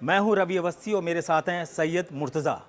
मैं हूं रवि अवस्थी और मेरे साथ हैं सैयद मुर्तज़ा।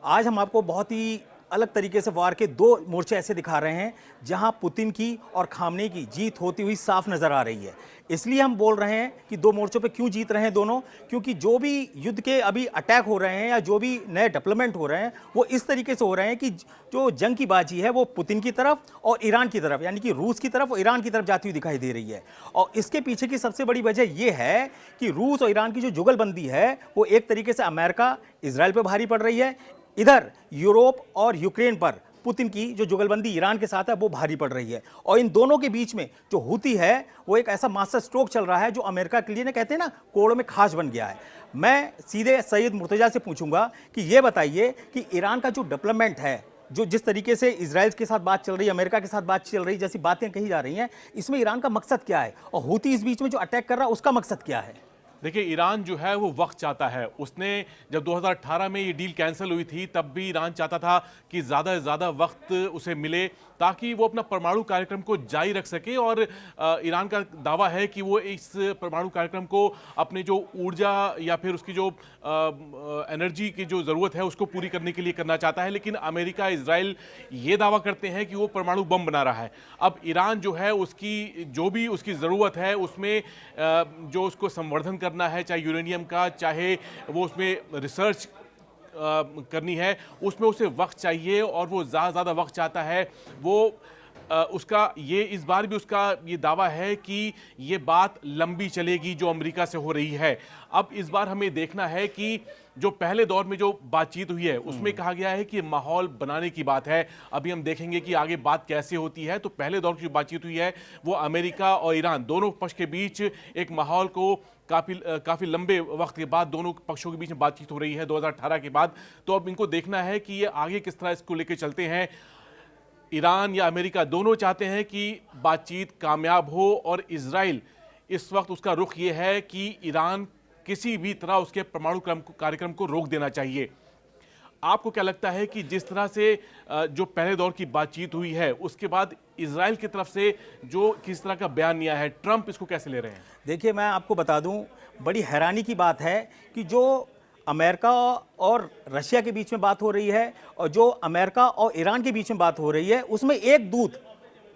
आज हम आपको बहुत ही अलग तरीके से वार के दो मोर्चे ऐसे दिखा रहे हैं जहां पुतिन की और खामनेई की जीत होती हुई साफ नज़र आ रही है। इसलिए हम बोल रहे हैं कि दो मोर्चों पे क्यों जीत रहे हैं दोनों, क्योंकि जो भी युद्ध के अभी अटैक हो रहे हैं या जो भी नए डेवलपमेंट हो रहे हैं वो इस तरीके से हो रहे हैं कि जो जंग की बाजी है वो पुतिन की तरफ और ईरान की तरफ, यानी कि रूस की तरफ और ईरान की तरफ जाती हुई दिखाई दे रही है। और इसके पीछे की सबसे बड़ी वजह ये है कि रूस और ईरान की जो जुगलबंदी है वो एक तरीके से अमेरिका इजराइल पर भारी पड़ रही है, इधर यूरोप और यूक्रेन पर पुतिन की जो जुगलबंदी ईरान के साथ है वो भारी पड़ रही है। और इन दोनों के बीच में जो हूती है वो एक ऐसा मास्टर स्ट्रोक चल रहा है जो अमेरिका के लिए ना, कहते हैं ना, कोड़ों में खास बन गया है। मैं सीधे सैयद मुर्तजा से पूछूंगा कि ये बताइए कि ईरान का जो डेवलपमेंट है, जो जिस तरीके से इजराइल के साथ बात चल रही है, अमेरिका के साथ बात चल रही, जैसी बातें कही जा रही हैं, इसमें ईरान का मकसद क्या है और हूती इस बीच में जो अटैक कर रहा है उसका मकसद क्या है? देखिए, ईरान जो है वो वक्त चाहता है। उसने जब 2018 में ये डील कैंसिल हुई थी तब भी ईरान चाहता था कि ज़्यादा से ज़्यादा वक्त उसे मिले ताकि वो अपना परमाणु कार्यक्रम को जारी रख सके। और ईरान का दावा है कि वो इस परमाणु कार्यक्रम को अपने जो ऊर्जा या फिर उसकी जो एनर्जी की जो ज़रूरत है उसको पूरी करने के लिए करना चाहता है। लेकिन अमेरिका, इजराइल ये दावा करते हैं कि वो परमाणु बम बना रहा है। अब ईरान जो है उसकी जो भी उसकी ज़रूरत है उसमें जो उसको संवर्धन करना है, चाहे यूरेनियम का, चाहे वो उसमें रिसर्च करनी है, उसमें उसे वक्त चाहिए और वो ज़्यादा वक्त चाहता है। वो उसका ये इस बार भी उसका ये दावा है कि ये बात लंबी चलेगी जो अमेरिका से हो रही है। अब इस बार हमें देखना है कि जो पहले दौर में जो बातचीत हुई है उसमें कहा गया है कि माहौल बनाने की बात है। अभी हम देखेंगे कि आगे बात कैसे होती है। तो पहले दौर की जो बातचीत हुई है वो अमेरिका और ईरान दोनों पक्ष के बीच एक माहौल को काफ़ी लंबे वक्त के बाद दोनों पक्षों के बीच में बातचीत हो रही है 2018 के बाद। तो अब इनको देखना है कि ये आगे किस तरह इसको लेकर चलते हैं। ईरान या अमेरिका दोनों चाहते हैं कि बातचीत कामयाब हो और इजराइल इस वक्त उसका रुख ये है कि ईरान किसी भी तरह उसके परमाणु कार्यक्रम को रोक देना चाहिए। आपको क्या लगता है कि जिस तरह से जो पहले दौर की बातचीत हुई है उसके बाद इजराइल की तरफ से जो किस तरह का बयान आया है, ट्रंप इसको कैसे ले रहे हैं? देखिए, मैं आपको बता दूं, बड़ी हैरानी की बात है कि जो अमेरिका और रशिया के बीच में बात हो रही है और जो अमेरिका और ईरान के बीच में बात हो रही है उसमें एक दूत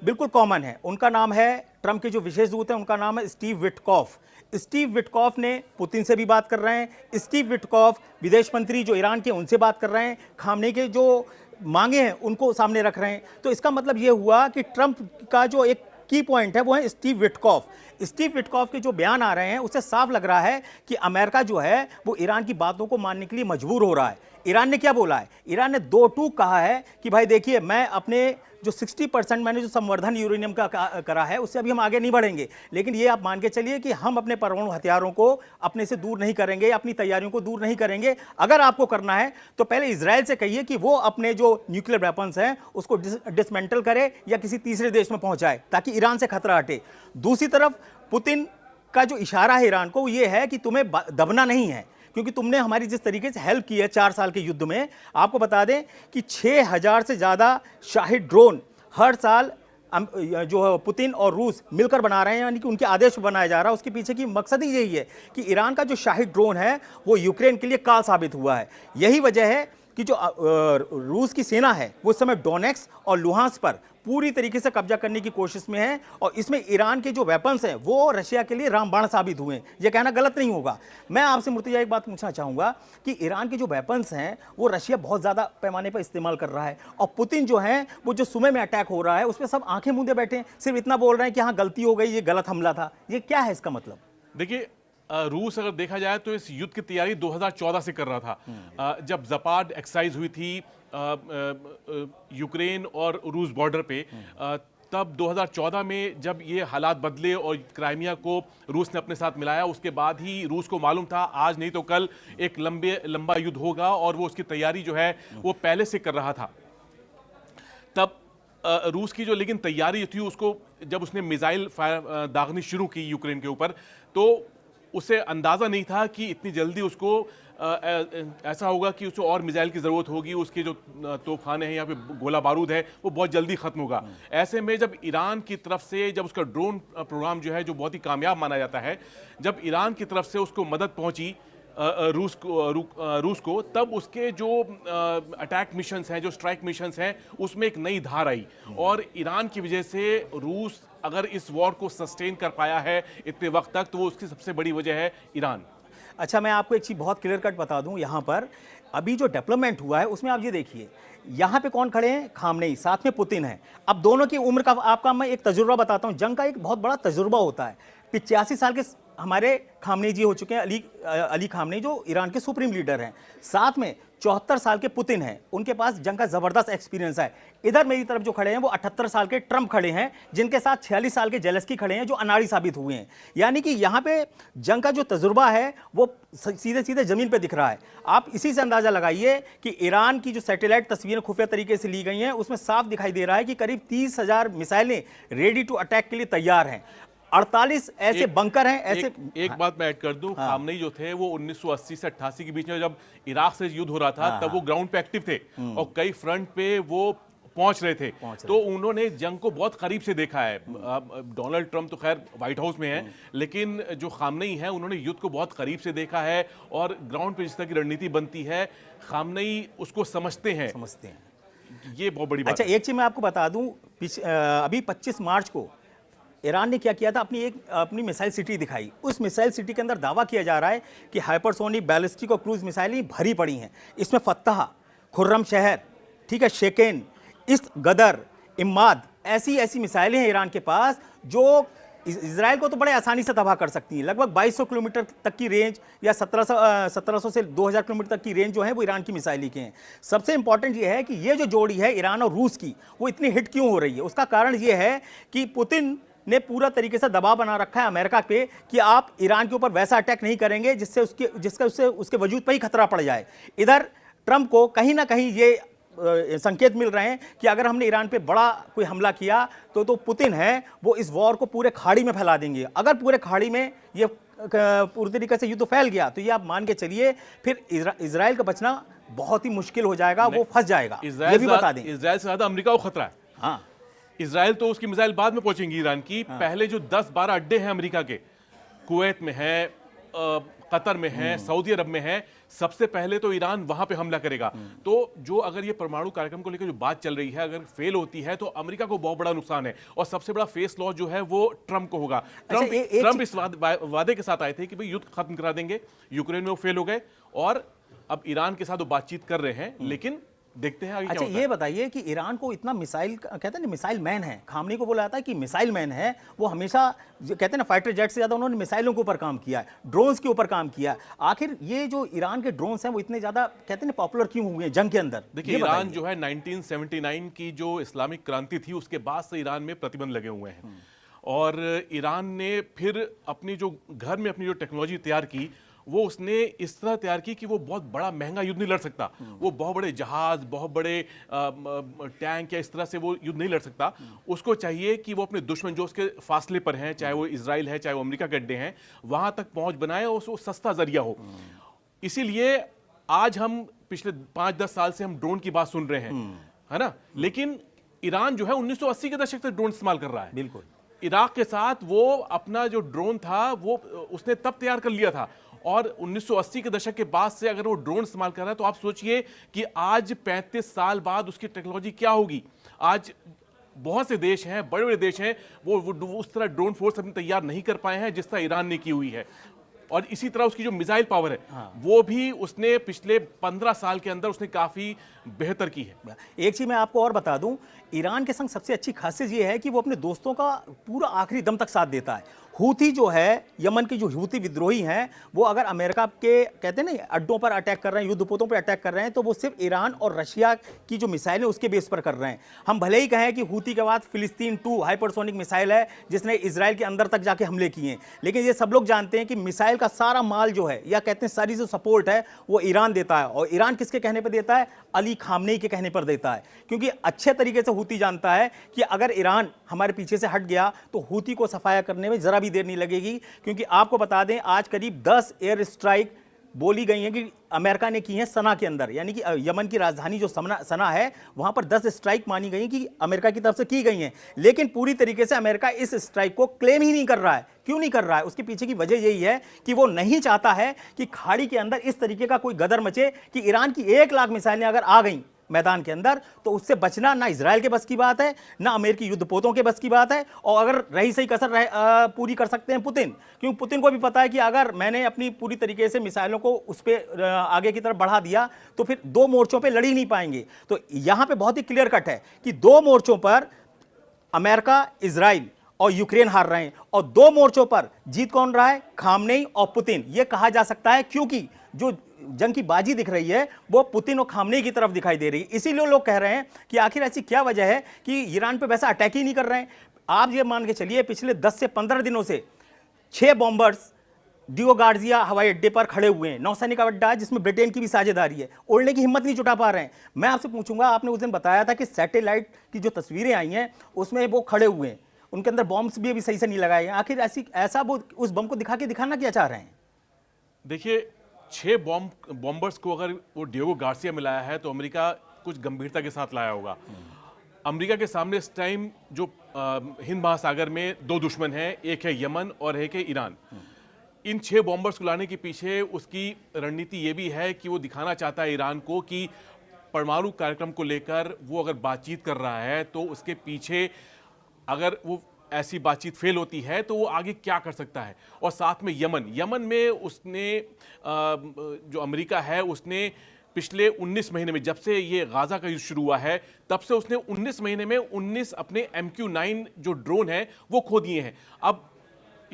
बिल्कुल कॉमन है। उनका नाम है, ट्रंप के जो विशेष दूत हैं उनका नाम है स्टीव विटकॉफ। स्टीव विटकॉफ ने पुतिन से भी बात कर रहे हैं। स्टीव विटकॉफ विदेश मंत्री जो ईरान के उनसे बात कर रहे हैं, खामनेई के जो मांगे हैं उनको सामने रख रहे हैं। तो इसका मतलब ये हुआ कि ट्रंप का जो एक की पॉइंट है वो है स्टीव विटकॉफ। स्टीव विटकॉफ के जो बयान आ रहे हैं उससे साफ लग रहा है कि अमेरिका जो है वो ईरान की बातों को मानने के लिए मजबूर हो रहा है। ईरान ने क्या बोला है? ईरान ने दो टूक कहा है कि भाई देखिए, मैं अपने जो 60% मैंने जो संवर्धन यूरेनियम का करा है उससे अभी हम आगे नहीं बढ़ेंगे, लेकिन ये आप मान के चलिए कि हम अपने परमाणु हथियारों को अपने से दूर नहीं करेंगे, अपनी तैयारियों को दूर नहीं करेंगे। अगर आपको करना है तो पहले इजराइल से कहिए कि वो अपने जो न्यूक्लियर वेपन्स हैं उसको डिसमेंटल करे या किसी तीसरे देश में पहुंचाए ताकि ईरान से खतरा हटे। दूसरी तरफ पुतिन का जो इशारा है ईरान को वो ये है कि तुम्हें दबना नहीं है, क्योंकि तुमने हमारी जिस तरीके से हेल्प की है 4 साल के युद्ध में। आपको बता दें कि 6000 से ज़्यादा शाहिद ड्रोन हर साल जो पुतिन और रूस मिलकर बना रहे हैं, यानी कि उनके आदेश पर बनाया जा रहा है। उसके पीछे की मकसद ही यही है कि ईरान का जो शाहिद ड्रोन है वो यूक्रेन के लिए काल साबित हुआ है। यही वजह है कि जो रूस की सेना है वो इस समय डोनेक्स और लुहांस पर पूरी तरीके से कब्जा करने की कोशिश में है। और इसमें ईरान के जो वेपन्स हैं वो रशिया के लिए रामबाण साबित हुए हैं। ये कहना गलत नहीं होगा। मैं आपसे मुर्तजा एक बात पूछना चाहूँगा कि ईरान के जो वेपन्स हैं वो रशिया बहुत ज़्यादा पैमाने पर इस्तेमाल कर रहा है और पुतिन जो है वो जो सुमे में अटैक हो रहा है उस पर सब आंखें मूंदे बैठे हैं, सिर्फ इतना बोल रहे हैं कि हाँ गलती हो गई, ये गलत हमला था। ये क्या है इसका मतलब? देखिए, रूस अगर देखा जाए तो इस युद्ध की तैयारी 2014 से कर रहा था। जब जपाड एक्सरसाइज हुई थी यूक्रेन और रूस बॉर्डर पे, तब 2014 में जब ये हालात बदले और क्राइमिया को रूस ने अपने साथ मिलाया, उसके बाद ही रूस को मालूम था आज नहीं तो कल एक लंबा युद्ध होगा और वो उसकी तैयारी जो है वो पहले से कर रहा था। तब रूस की जो लेकिन तैयारी थी उसको जब उसने मिसाइल फायर दागनी शुरू की यूक्रेन के ऊपर, तो उसे अंदाज़ा नहीं था कि इतनी जल्दी उसको ऐसा होगा कि उसे और मिसाइल की ज़रूरत होगी, उसके जो तोपखाने हैं या फिर गोला बारूद है वो बहुत जल्दी ख़त्म होगा। ऐसे में जब ईरान की तरफ से जब उसका ड्रोन प्रोग्राम जो है जो बहुत ही कामयाब माना जाता है, जब ईरान की तरफ से उसको मदद पहुंची रूस को, तब उसके जो अटैक मिशंस हैं, जो स्ट्राइक मिशंस हैं, उसमें एक नई धार आई। और ईरान की वजह से रूस अगर इस वॉर को सस्टेन कर पाया है इतने वक्त तक, तो वो उसकी सबसे बड़ी वजह है ईरान। अच्छा, मैं आपको एक चीज़ बहुत क्लियर कट बता दूं, यहाँ पर अभी जो डेवलपमेंट हुआ है उसमें आप ये देखिए, यहाँ पे कौन खड़े हैं? खामनेई, साथ में पुतिन है। अब दोनों की उम्र का आपका मैं एक तजुर्बा बताता हूँ। जंग का एक बहुत बड़ा तजुर्बा होता है। 85 साल के हमारे खामनेई जी हो चुके हैं, अली खामनेई, जो ईरान के सुप्रीम लीडर हैं। साथ में 74 साल के पुतिन हैं, उनके पास जंग का जबरदस्त एक्सपीरियंस है। इधर मेरी तरफ जो खड़े हैं वो 78 साल के ट्रंप खड़े हैं, जिनके साथ 46 साल के जेलेंस्की खड़े हैं, जो अनाड़ी साबित हुए हैं। यानी कि यहाँ पे जंग का जो तजुर्बा है वो सीधे सीधे जमीन पे दिख रहा है। आप इसी से अंदाजा लगाइए कि ईरान की जो सैटेलाइट तस्वीरें खुफिया तरीके से ली गई हैं, उसमें साफ दिखाई दे रहा है कि करीब 30,000 मिसाइलें रेडी टू अटैक के लिए तैयार हैं। 48 ऐसे बंकर हैं, ऐसे एक बात मैं ऐड कर दूं, खामनेई जो थे वो 1980 से 88 के बीच में जब इराक से युद्ध हो रहा था, तब वो ग्राउंड पे एक्टिव थे और कई फ्रंट पे वो पहुंच रहे थे। तो उन्होंने जंग को बहुत करीब से देखा है। डोनाल्ड ट्रंप तो खैर व्हाइट हाउस में है, लेकिन जो खामनेई है उन्होंने युद्ध को बहुत करीब से देखा है और ग्राउंड पे जिस तरह की रणनीति बनती है, खामनेई उसको समझते हैं। ये बहुत बड़ी बात। अच्छा, एक चीज मैं आपको बता दूं, अभी 25 मार्च को ईरान ने क्या किया था, अपनी मिसाइल सिटी दिखाई। उस मिसाइल सिटी के अंदर दावा किया जा रहा है कि हाइपरसोनिक, बैलिस्टिक और क्रूज मिसाइलें भरी पड़ी हैं। इसमें फत्तह, खुर्रम शहर, ठीक है, शेकेन, इस गदर, इम्माद, ऐसी मिसाइलें हैं ईरान के पास जो इजराइल को तो बड़े आसानी से तबाह कर सकती हैं। लगभग 2200 किलोमीटर तक की रेंज या 1700 से 2000 किलोमीटर तक की रेंज जो है वो ईरान की मिसाइल की हैं। सबसे इंपॉर्टेंट ये है कि ये जो जोड़ी है ईरान और रूस की, वो इतनी हिट क्यों हो रही है? उसका कारण ये है कि पुतिन ने पूरा तरीके से दबाव बना रखा है अमेरिका पे कि आप ईरान के ऊपर वैसा अटैक नहीं करेंगे जिससे उसके वजूद पर ही खतरा पड़ जाए। इधर ट्रंप को कहीं ना कहीं ये संकेत मिल रहे हैं कि अगर हमने ईरान पे बड़ा कोई हमला किया तो पुतिन है वो इस वॉर को पूरे खाड़ी में फैला देंगे। अगर पूरे खाड़ी में ये पूरी तरीके से युद्ध फैल गया तो ये आप मान के चलिए फिर इजराइल का बचना बहुत ही मुश्किल हो जाएगा, वो फंस जाएगा। ये भी बता दें, इजराइल से ज्यादा अमेरिका को खतरा है। हाँ, इजराइल तो उसकी मिसाइल बाद में पहुंचेंगी ईरान की। पहले जो 10-12 अड्डे हैं अमेरिका के, कुवैत में है, कतर में है, सऊदी अरब में है, सबसे पहले तो ईरान वहां पे हमला करेगा। तो जो अगर ये परमाणु कार्यक्रम को लेकर जो बात चल रही है, अगर फेल होती है तो अमेरिका को बहुत बड़ा नुकसान है और सबसे बड़ा फेस लॉस जो है वो ट्रंप को होगा। ट्रंप इस वादे के साथ आए थे कि भाई युद्ध खत्म करा देंगे, यूक्रेन में वो फेल हो गए और अब ईरान के साथ वो बातचीत कर रहे हैं, लेकिन देखते हैं आगे क्या होता है। ये बताइए कि ईरान को इतना मिसाइल, कहते हैं ना मिसाइल मैन है, खामनेई को बोला जाता है कि मिसाइल मैन है। वो हमेशा कहते हैं ना फाइटर जेट से ज्यादा उन्होंने मिसाइलों के ऊपर काम किया है, ड्रोन्स के ऊपर काम किया है। आखिर ये जो ईरान के ड्रोन्स हैं वो इतने ज्यादा कहते हैं ना पॉपुलर क्यों हुए जंग के अंदर? देखिए, ईरान जो है 1979 की जो इस्लामिक क्रांति थी उसके बाद से ईरान में प्रतिबंध लगे हुए हैं और ईरान ने फिर अपनी जो घर में अपनी जो टेक्नोलॉजी तैयार की वो उसने इस तरह तैयार की कि वो बहुत बड़ा महंगा युद्ध नहीं लड़ सकता। वो बहुत बड़े जहाज, बहुत बड़े टैंक या इस तरह से वो युद्ध नहीं लड़ सकता। उसको चाहिए कि वो अपने दुश्मन जो उसके फासले पर हैं, चाहे वो इजराइल है, चाहे वो अमेरिका के अड्डे हैं, वहां तक पहुंच बनाए और उसको सस्ता जरिया हो। इसीलिए आज हम पिछले 5-10 साल से हम ड्रोन की बात सुन रहे हैं, है ना, लेकिन ईरान जो है 1980 के दशक से ड्रोन इस्तेमाल कर रहा है। बिल्कुल, इराक के साथ वो अपना जो ड्रोन था वो उसने तब तैयार कर लिया था और 1980 के दशक के बाद से अगर वो ड्रोन इस्तेमाल कर रहा है तो आप सोचिए कि आज 35 साल बाद उसकी टेक्नोलॉजी क्या होगी। आज बहुत से देश हैं, बड़े बड़े देश हैं, वो उस तरह ड्रोन फोर्स अपनी तैयार नहीं कर पाए हैं जिस तरह ईरान ने की हुई है। और इसी तरह उसकी जो मिसाइल पावर है वो भी उसने पिछले 15 साल के अंदर उसने काफी बेहतर की है। एक चीज मैं आपको और बता दूं, ईरान के संग सबसे अच्छी खासियत ये है कि वो अपने दोस्तों का पूरा आखिरी दम तक साथ देता है। हूथी जो है, यमन के जो हूथी विद्रोही हैं, वो अगर अमेरिका के कहते हैं ना अड्डों पर अटैक कर रहे हैं, युद्धपोतों पर अटैक कर रहे हैं, तो वो सिर्फ ईरान और रशिया की जो मिसाइल है उसके बेस पर कर रहे हैं। हम भले ही कहें कि हूथी के बाद फिलिस्तीन 2 हाइपरसोनिक मिसाइल है जिसने इजराइल के अंदर तक जाके हमले किए हैं, लेकिन ये सब लोग जानते हैं कि मिसाइल का सारा माल जो है या कहते हैं सारी जो सपोर्ट है वो ईरान देता है। और ईरान किसके कहने पर देता है? अली खामनेई के कहने पर देता है, क्योंकि अच्छे तरीके से हूथी जानता है कि अगर ईरान हमारे पीछे से हट गया तो हूथी को सफाया करने में जरा भी देर नहीं लगेगी। क्योंकि आपको बता दें आज करीब 10 एयर स्ट्राइक बोली गई हैं कि अमेरिका ने की हैं सना के अंदर, यानी कि यमन की राजधानी जो सना है वहां पर 10 स्ट्राइक मानी गई कि अमेरिका की तरफ से की गई हैं। लेकिन पूरी तरीके से अमेरिका इस स्ट्राइक को क्लेम ही नहीं कर रहा है। क्यों नहीं कर रहा है? उसके पीछे की वजह यही है कि वो नहीं चाहता है कि खाड़ी के अंदर इस तरीके का कोई गदर मचे कि ईरान की 1 लाख मिसाइलें अगर आ गई मैदान के अंदर तो उससे बचना ना इजराइल के बस की बात है, ना अमेरिकी युद्धपोतों के बस की बात है। और अगर रही सही कसर पूरी कर सकते हैं पुतिन, क्योंकि पुतिन को भी पता है कि अगर मैंने अपनी पूरी तरीके से मिसाइलों को उस पर आगे की तरफ बढ़ा दिया तो फिर 2 मोर्चों पे लड़ ही नहीं पाएंगे। तो यहां पे बहुत ही क्लियर कट है कि 2 मोर्चों पर अमेरिका, इजराइल और यूक्रेन हार रहे हैं, और 2 मोर्चों पर जीत कौन रहा है? खामनेई और पुतिन। यह कहा जा सकता है क्योंकि जो जंग की बाजी दिख रही है वो पुतिन और खामनेई की तरफ दिखाई दे रही है। इसीलिए लोग कह रहे हैं कि आखिर ऐसी क्या वजह है कि ईरान पे वैसा अटैक ही नहीं कर रहे हैं। आप ये मान के चलिए पिछले 10 से 15 दिनों से 6 बॉम्बर्स डियो गार्जिया हवाई अड्डे पर खड़े हुए हैं। नौसैनिक अड्डा है जिसमें ब्रिटेन की भी साझेदारी है, उड़ने की हिम्मत नहीं जुटा पा रहे हैं। मैं आपसे पूछूंगा, आपने उस दिन बताया था कि सैटेलाइट की जो तस्वीरें आई हैं उसमें वो खड़े हुए हैं, उनके अंदर बॉम्ब्स भी अभी सही से नहीं लगाए हैं। आखिर ऐसा वो उस बम को दिखाना क्या चाह रहे हैं? देखिए, 6 बॉम्बर्स को अगर वो डियोगो गार्सिया में लाया है तो अमेरिका कुछ गंभीरता के साथ लाया होगा। अमेरिका के सामने इस टाइम जो हिंद महासागर में 2 दुश्मन हैं, एक है यमन और एक है ईरान। इन 6 बॉम्बर्स को लाने के पीछे उसकी रणनीति ये भी है कि वो दिखाना चाहता है ईरान को कि परमाणु कार्यक्रम को लेकर वो अगर बातचीत कर रहा है तो उसके पीछे अगर वो ऐसी बातचीत फेल होती है तो वो आगे क्या कर सकता है। और साथ में यमन में उसने जो अमेरिका है उसने पिछले 19 महीने में, जब से ये गाजा का युद्ध शुरू हुआ है तब से उसने 19 महीने में 19 अपने MQ-9 जो ड्रोन है वो खो दिए हैं। अब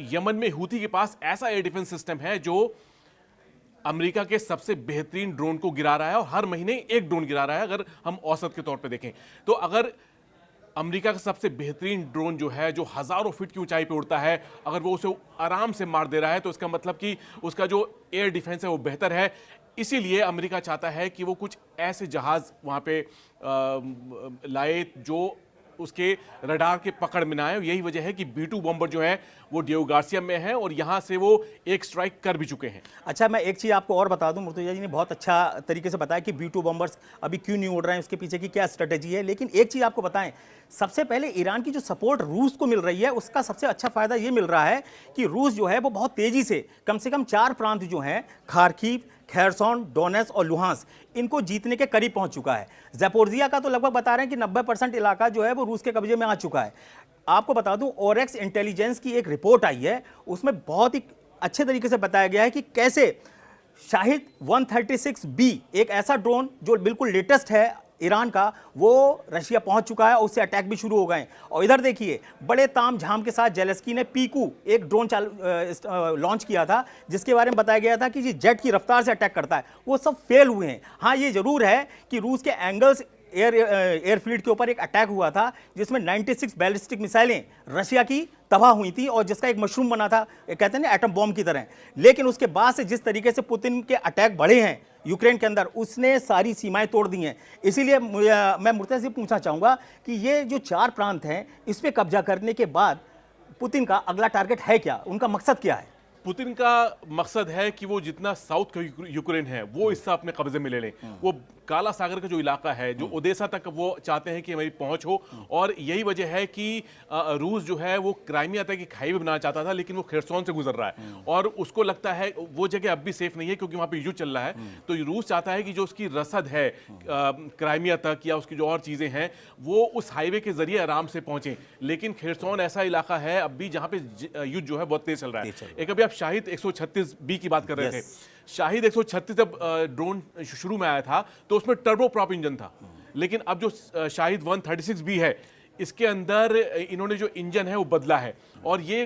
यमन में हूथी के पास ऐसा एयर डिफेंस सिस्टम है जो अमेरिका के सबसे बेहतरीन ड्रोन को गिरा रहा है और हर महीने एक ड्रोन गिरा रहा है अगर हम औसत के तौर पे देखें तो। अगर अमेरिका का सबसे बेहतरीन ड्रोन जो है, जो हजारों फीट की ऊंचाई पे उड़ता है, अगर वो उसे आराम से मार दे रहा है तो इसका मतलब कि उसका जो एयर डिफेंस है वो बेहतर है। इसीलिए अमेरिका चाहता है कि वो कुछ ऐसे जहाज वहां पे लाए जो उसके रडार के पकड़ में ना आए। यही वजह है कि B-2 बॉम्बर जो है वो डियोगो गार्सिया में है और यहां से वो एक स्ट्राइक कर भी चुके हैं। अच्छा, मैं एक चीज़ आपको और बता दूं, मुर्तजा जी ने बहुत अच्छा तरीके से बताया कि B-2 बॉम्बर्स अभी क्यों नहीं उड़ रहे हैं, उसके पीछे की क्या स्ट्रेटेजी है। लेकिन एक चीज़ आपको बताएं, सबसे पहले ईरान की जो सपोर्ट रूस को मिल रही है उसका सबसे अच्छा फायदा ये मिल रहा है कि रूस जो है वो बहुत तेजी से कम 4 प्रांत जो हैं, खार्किव, खेरसॉन, डोनेट्स्क और लुहांस्क, इनको जीतने के करीब पहुंच चुका है। ज़ैपोरिज़िया का तो लगभग बता रहे हैं कि 90% इलाका जो है वो रूस के कब्जे में आ चुका है। आपको बता दूं, ओरेक्स इंटेलिजेंस की एक रिपोर्ट आई है, उसमें बहुत ही अच्छे तरीके से बताया गया है कि कैसे शाहिद 136B, एक ऐसा ड्रोन जो बिल्कुल लेटेस्ट है ईरान का, वो रशिया पहुंच चुका है और उससे अटैक भी शुरू हो गए। और इधर देखिए, बड़े तामझाम के साथ जेलेस्की ने पीकू एक ड्रोन लॉन्च किया था जिसके बारे में बताया गया था कि ये जेट की रफ्तार से अटैक करता है। वो सब फेल हुए हैं। हाँ, ये जरूर है कि रूस के एंगल्स एयरफील्ड के ऊपर एक अटैक हुआ था जिसमें 96 बैलिस्टिक मिसाइलें रशिया की तबाह हुई थी और जिसका एक मशरूम बना था, कहते हैं ना एटम बॉम्ब की तरह। लेकिन उसके बाद से जिस तरीके से पुतिन के अटैक बढ़े हैं यूक्रेन के अंदर, उसने सारी सीमाएं तोड़ दी हैं। इसीलिए मैं मुर्तज़ा से पूछना चाहूंगा कि ये जो 4 प्रांत हैं इस पे कब्जा करने के बाद पुतिन का अगला टारगेट है क्या, उनका मकसद क्या है? पुतिन का मकसद है कि वो जितना साउथ का यूक्रेन है वो हिस्सा अपने कब्जे में ले लें। वो काला सागर का जो इलाका है, जो ओडेसा तक, वो चाहते हैं कि हमारी पहुंच हो। और यही वजह है कि रूस जो है वो क्राइमिया तक एक हाईवे बनाना चाहता था, लेकिन वो खेरसोन से गुजर रहा है और उसको लगता है वो जगह अब भी सेफ नहीं है क्योंकि वहां पे युद्ध चल रहा है। तो रूस चाहता है कि जो उसकी रसद है क्राइमिया तक या उसकी जो और चीजें हैं वो उस हाईवे के जरिए आराम से पहुंचे। लेकिन खेरसोन ऐसा इलाका है अब भी जहां पे युद्ध जो है बहुत तेज चल रहा है। एक अभी आप शाहिद 136B की बात कर रहे थे। शाहिद 136 जब ड्रोन शुरू में आया था तो उसमें टर्बो प्रॉप इंजन था, लेकिन अब जो शाहिद 136B है इसके अंदर इन्होंने जो इंजन है वो बदला है। और ये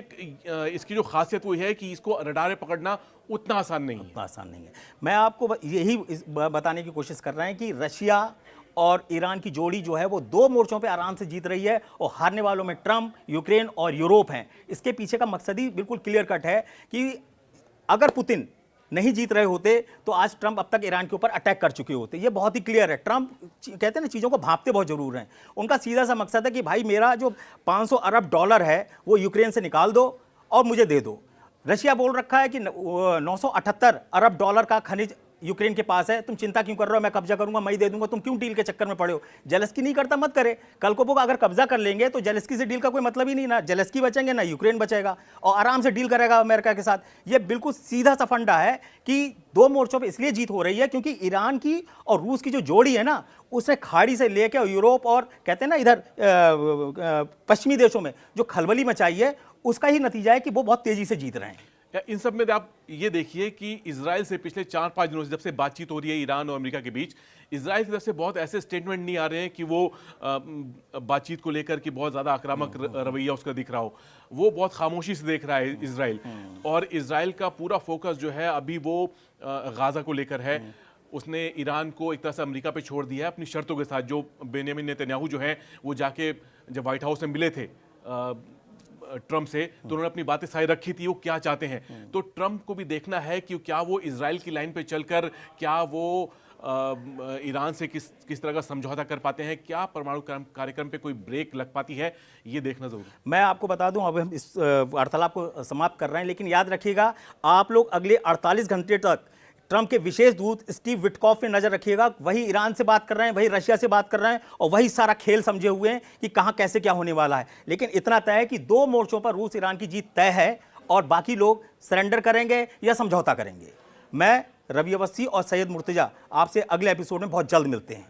इसकी जो खासियत वो है कि इसको रडार पकड़ना उतना आसान नहीं है। मैं आपको यही बताने की कोशिश कर रहे हैं कि रशिया और ईरान की जोड़ी जो है वो 2 मोर्चों पे आराम से जीत रही है और हारने वालों में ट्रंप, यूक्रेन और यूरोप हैं। इसके पीछे का मकसद ही बिल्कुल क्लियर कट है कि अगर पुतिन नहीं जीत रहे होते तो आज ट्रंप अब तक ईरान के ऊपर अटैक कर चुके होते। ये बहुत ही क्लियर है। ट्रंप कहते हैं ना, चीज़ों को भांपते बहुत जरूर हैं। उनका सीधा सा मकसद है कि भाई मेरा जो $500 अरब है वो यूक्रेन से निकाल दो और मुझे दे दो। रशिया बोल रखा है कि 978 अरब डॉलर का खनिज यूक्रेन के पास है, तुम चिंता क्यों कर रहे हो, मैं कब्जा करूंगा, मैं ही दे दूंगा, तुम क्यों डील के चक्कर में पड़े हो। जेलेस्की नहीं करता, मत करे। कल को वो अगर कब्जा कर लेंगे तो जेलेस्की से डील का कोई मतलब ही नहीं, ना जेलेस्की बचेंगे ना यूक्रेन बचेगा, और आराम से डील करेगा अमेरिका के साथ। ये बिल्कुल सीधा सा फंडा है कि दो मोर्चों पर इसलिए जीत हो रही है क्योंकि ईरान की और रूस की जो जोड़ी है ना, उसने खाड़ी से लेकर यूरोप और कहते हैं ना इधर पश्चिमी देशों में जो खलबली मचाई है, उसका ही नतीजा है कि वो बहुत तेजी से जीत रहे हैं। इन सब में आप ये देखिए कि इजराइल से पिछले 4-5 दिनों से जब से बातचीत हो रही है ईरान और अमेरिका के बीच, इजराइल की तरफ से बहुत ऐसे स्टेटमेंट नहीं आ रहे हैं कि वो बातचीत को लेकर कि बहुत ज़्यादा आक्रामक रवैया उसका दिख रहा हो। वो बहुत खामोशी से देख रहा है इजराइल, और इजराइल का पूरा फोकस जो है अभी वो गाज़ा को लेकर है। उसने ईरान को एक तरह से अमेरिका पे छोड़ दिया है अपनी शर्तों के साथ। जो बेंयामिन नेतन्याहू जो हैं वो जाके जब व्हाइट हाउस में मिले थे ट्रम्प से, तो उन्होंने अपनी बातें सारी रखी थी वो क्या चाहते हैं। तो ट्रम्प को भी देखना है कि क्या वो इजराइल की लाइन पे चलकर क्या वो ईरान से किस तरह का समझौता कर पाते हैं, क्या परमाणु कार्यक्रम पे कोई ब्रेक लग पाती है, ये देखना जरूरी है। मैं आपको बता दूं, अब हम इस वार्तालाप को समाप्त कर रहे हैं, लेकिन याद रखिएगा आप लोग अगले 48 घंटे तक ट्रंप के विशेष दूत स्टीव विटकॉफ पे नजर रखिएगा। वही ईरान से बात कर रहे हैं, वही रशिया से बात कर रहे हैं, और वही सारा खेल समझे हुए हैं कि कहां कैसे क्या होने वाला है। लेकिन इतना तय है कि दो मोर्चों पर रूस ईरान की जीत तय है, और बाकी लोग सरेंडर करेंगे या समझौता करेंगे। मैं रवि अवस्थी और सैयद मुर्तजा आपसे अगले एपिसोड में बहुत जल्द मिलते हैं।